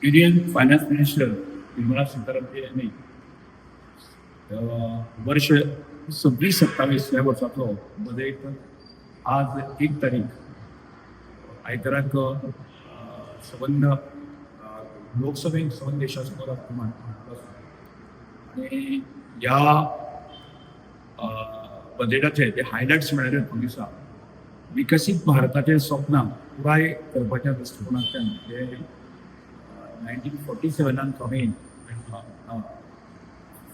Indian finance minister Nirmala Sitharaman यांनी वर्ष 26-27 या वर्षाचो बजेट आज 1 तारीख आयताराक संबंध लोकसभेत संबंध देशासमोर मांडलो आणि ह्या बजेटाचे जे हायलायट्स म्हळ्यार दिसा विकसीत भारताचे स्वप्न पुराय करपाच्या दृश्टिकोनांतल्यान जे 1947 आमी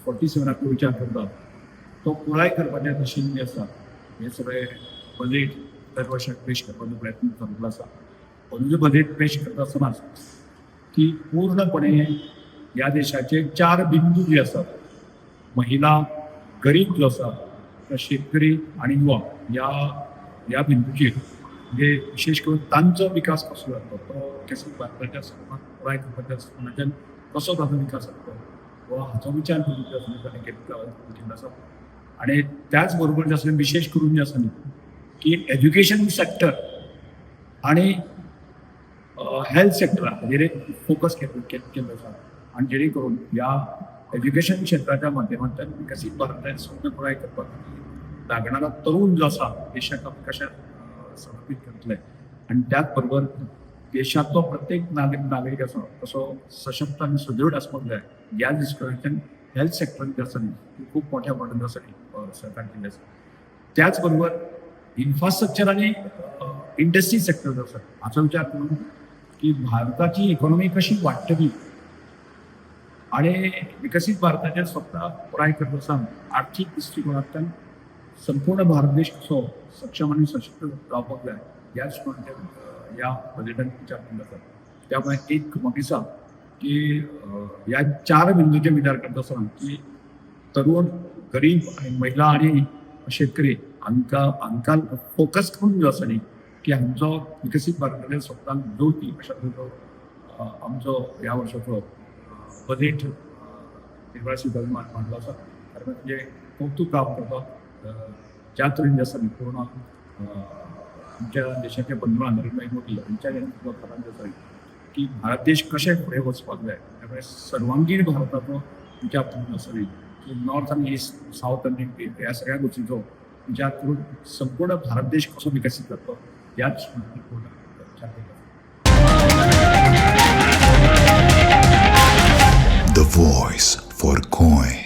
47 विचार करता तो पुराय करपाच्या दिशेन जे आसा हे सगळे बजेट दर वर्साक पेश करपाचो प्रयत्न करतलो आसा. हो बजेट पेश करता आसतना की पूर्णपणे ह्या देशाचे 4 बिंदू जे आसात, महिला, गरीब जो आसा, शेतकरी आणि युवा ह्या बिंदूचेर म्हणजे विशेष करून तांचो विकास कसो जातलो तो विकसीत भारताच्या स्वप्नाक पुराय करपाच्या दृश्टिकोनांतल्यान कसो ताचो विकास जातलो हो हाचो विचार करून केल्लो आसा. आणि त्याच बरोबर जे आसा विशेष करून जे आसा न्ही की एज्युकेशन सेक्टर आणि हेल्थ सेक्टर हाचेर फोकस केल्लो आसा आणि जेणे करून ह्या एज्युकेशन क्षेत्राच्या माध्यमांतल्यान विकसीत भारताचें स्वप्न पुराय करपाक लागणारा तरुण जो आसा देशाक कशें समर्पीत करतले आणि त्याच बरोबर देशातलो प्रत्येक नागरीक आसा तसो सशक्त आणि सुदृढ आसपाक जाय ह्या दृश्टिकोनांतल्यान हेल्थ सेक्टर जे आसा न्ही खूप मोठ्या प्रमाणात सरकार केल्लें आसा. त्याच बरोबर इन्फ्रास्ट्रक्चर आणि इंडस्ट्री सेक्टर जो आसा हाचो विचार करून की भारताची इकॉनॉमी कशी वाडटली आणि विकसीत भारताचें स्वप्न पुराय करता आसतना आर्थीक दृश्टिकोनांतल्यान संपूर्ण भारत देश कसो सक्षम आणि सशक्त जावपाक जाय ह्या दृश्टिकोनांतल्यान ह्या बजेटान विचार केल्लो आसा. त्यामुळे एक म्हाका दिसता की ह्या 4 बिंदूचे विचार करता आसतना की तरुण, गरीब आणि महिला आणि शेतकरी हांकां फोकस करून जो आसा न्ही की आमचो विकसीत भारताच्या स्वप्नाक जोडपी अशा तरेचो आमचो ह्या वर्साचो बजेट निर्मला सीतारामन मांडलो आसा. म्हणजे कौतुक काम करता ज्या तरेन जे आसा न्ही पूर्ण आमच्या देशाचे पंतप्रधान नरेंद्र मोदी हांच्या काळान जे आसा की भारत देश कशें फुडें वचपाक जाय त्यामुळे सर्वांगीण भारताचो विचार करून आसा न्ही की नॉर्थ आनी ईस्ट, सावथ आनी ह्या सगळ्या गोष्टींचो विचार करून संपूर्ण भारत देश कसो विकसीत जातलो ह्याच विचार केला. The voice for coin.